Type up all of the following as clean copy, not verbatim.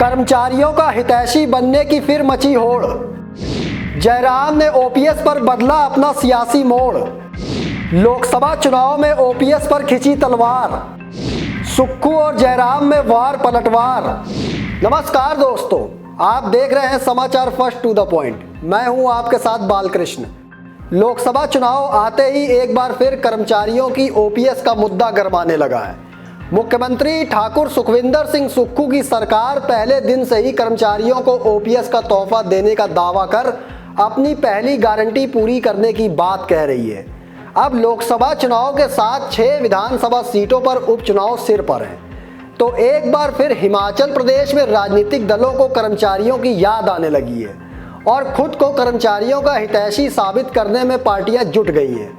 कर्मचारियों का हितैषी बनने की फिर मची होड़। जयराम ने ओपीएस पर बदला अपना सियासी मोड़। लोकसभा चुनाव में ओपीएस पर खिंची तलवार। सुक्खू और जयराम में वार पलटवार। नमस्कार दोस्तों, आप देख रहे हैं समाचार फर्स्ट टू द पॉइंट। मैं हूं आपके साथ बालकृष्ण। लोकसभा चुनाव आते ही एक बार फिर कर्मचारियों की ओपीएस का मुद्दा गरमाने लगा है। मुख्यमंत्री ठाकुर सुखविंदर सिंह सुक्खू की सरकार पहले दिन से ही कर्मचारियों को ओपीएस का तोहफा देने का दावा कर अपनी पहली गारंटी पूरी करने की बात कह रही है। अब लोकसभा चुनाव के साथ 6 विधानसभा सीटों पर उपचुनाव सिर पर हैं, तो एक बार फिर हिमाचल प्रदेश में राजनीतिक दलों को कर्मचारियों की याद आने लगी है और खुद को कर्मचारियों का हितैषी साबित करने में पार्टियां जुट गई हैं।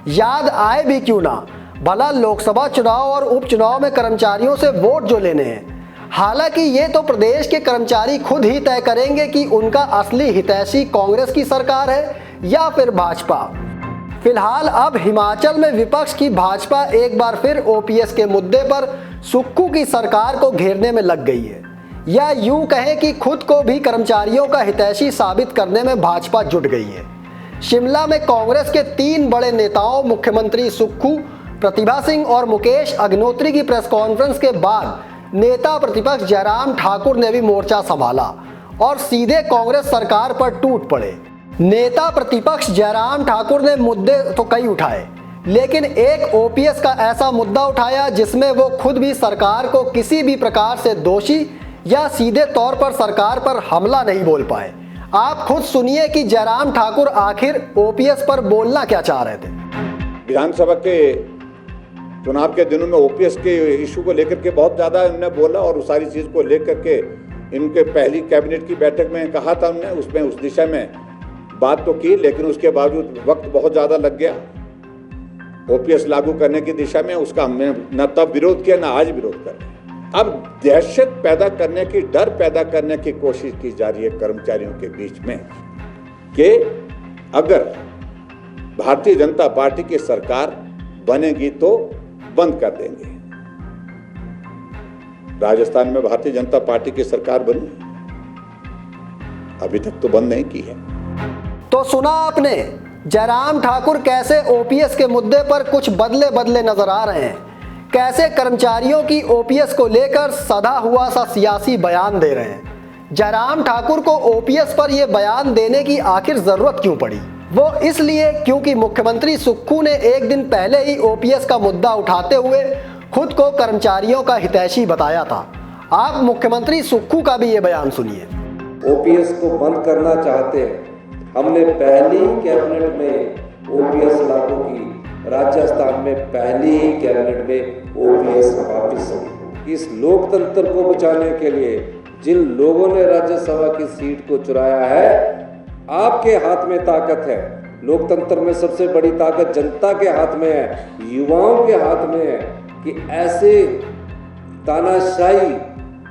याद आए भी क्यों ना, भला लोकसभा चुनाव और उपचुनाव में कर्मचारियों से वोट जो लेने हैं। हालांकि ये तो प्रदेश के कर्मचारी खुद ही तय करेंगे कि उनका असली हितैषी कांग्रेस की सरकार है या फिर भाजपा। फिलहाल अब हिमाचल में विपक्ष की भाजपा एक बार फिर ओपीएस के मुद्दे पर सुक्खू की सरकार को घेरने में लग गई है, या यूं कहें कि खुद को भी कर्मचारियों का हितैषी साबित करने में भाजपा जुट गई है। शिमला में कांग्रेस के 3 बड़े नेताओं मुख्यमंत्री सुक्खू, प्रतिभा सिंह और मुकेश अग्निहोत्री की प्रेस कॉन्फ्रेंस के बाद नेता प्रतिपक्ष जयराम ठाकुर ने भी मोर्चा संभाला और सीधे कांग्रेस सरकार पर टूट पड़े। नेता प्रतिपक्ष जयराम ठाकुर ने मुद्दे तो कई उठाए, लेकिन एक ओपीएस का ऐसा मुद्दा उठाया जिसमें वो खुद भी सरकार को किसी भी प्रकार से दोषी या सीधे तौर पर सरकार पर हमला नहीं बोल पाए। आप खुद सुनिए कि जयराम ठाकुर आखिर ओपीएस पर बोलना क्या चाह रहे थे। विधानसभा के चुनाव के दिनों में ओपीएस के इशू को लेकर के बहुत ज़्यादा उन्होंने बोला और उस सारी चीज़ को लेकर के इनके पहली कैबिनेट की बैठक में कहा था उन्होंने, उसमें उस दिशा में बात तो की, लेकिन उसके बावजूद वक्त बहुत ज़्यादा लग गया ओपीएस लागू करने की दिशा में। उसका हमने न तब विरोध किया, न आज विरोध कर रहे हैं। अब दहशत पैदा करने की, डर पैदा करने की कोशिश की जा रही है कर्मचारियों के बीच में कि अगर भारतीय जनता पार्टी की सरकार बनेगी तो बंद कर देंगे। राजस्थान में भारतीय जनता पार्टी की सरकार बनी, अभी तक तो बंद नहीं की है। तो सुना आपने, जयराम ठाकुर कैसे ओपीएस के मुद्दे पर कुछ बदले नजर आ रहे हैं, कैसे कर्मचारियों की ओपीएस को लेकर सधा हुआ सा सियासी बयान दे रहे हैं। जयराम ठाकुर को ओपीएस पर यह बयान देने की आखिर जरूरत क्यों पड़ी? वो इसलिए क्योंकि मुख्यमंत्री सुक्खू ने एक दिन पहले ही ओपीएस का मुद्दा उठाते हुए खुद को कर्मचारियों का हितैषी बताया था। आप मुख्यमंत्री सुक्खू का भी ये बयान सुनिए। ओपीएस को बंद करना चाहते हैं। हमने पहली कैबिनेट में ओपीएस लागू की, राजस्थान में पहली ही कैबिनेट में ओपीएस वापस की। इस लोकतंत्र को बचाने के लिए जिन लोगों ने राज्यसभा की सीट को चुराया है, आपके हाथ में ताकत है। लोकतंत्र में सबसे बड़ी ताकत जनता के हाथ में है, युवाओं के हाथ में है कि ऐसे तानाशाही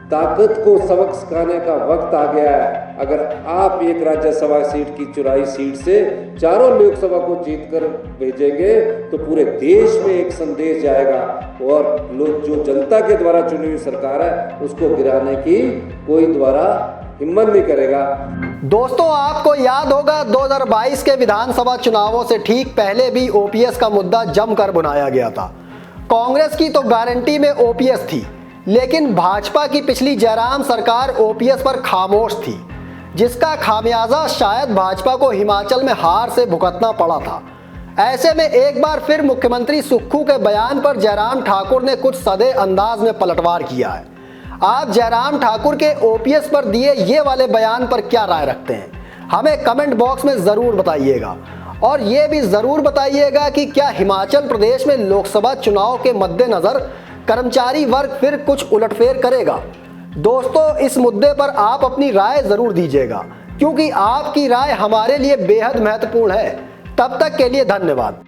ताकत को सबक सिखाने का वक्त आ गया है। अगर आप एक राज्यसभा सीट की चुराई सीट से चारों लोकसभा को जीतकर भेजेंगे तो पूरे देश में एक संदेश जाएगा और जो जनता के द्वारा चुनी हुई सरकार है उसको गिराने की कोई द्वारा हिम्मत नहीं करेगा। दोस्तों, आपको याद होगा 2022 के विधानसभा चुनावों से ठीक पहले भी ओपीएस का मुद्दा जमकर बुनाया गया था। कांग्रेस की तो गारंटी में ओपीएस थी, लेकिन भाजपा की पिछली जयराम सरकार ओपीएस पर खामोश थी, जिसका खामियाजा शायद भाजपा को हिमाचल में हार से भुगतना पड़ा था। ऐसे में एक बार फिर मुख्यमंत्री सुक्खू के बयान पर जयराम ठाकुर ने कुछ सधे अंदाज में पलटवार किया है। आप जयराम ठाकुर के ओपीएस पर दिए ये वाले बयान पर क्या राय रखते हैं, हमें कमेंट बॉक्स में ज़रूर बताइएगा। और ये भी ज़रूर बताइएगा कि क्या हिमाचल प्रदेश में लोकसभा चुनाव के मद्देनज़र कर्मचारी वर्ग फिर कुछ उलटफेर करेगा। दोस्तों, इस मुद्दे पर आप अपनी राय ज़रूर दीजिएगा, क्योंकि आपकी राय हमारे लिए बेहद महत्वपूर्ण है। तब तक के लिए धन्यवाद।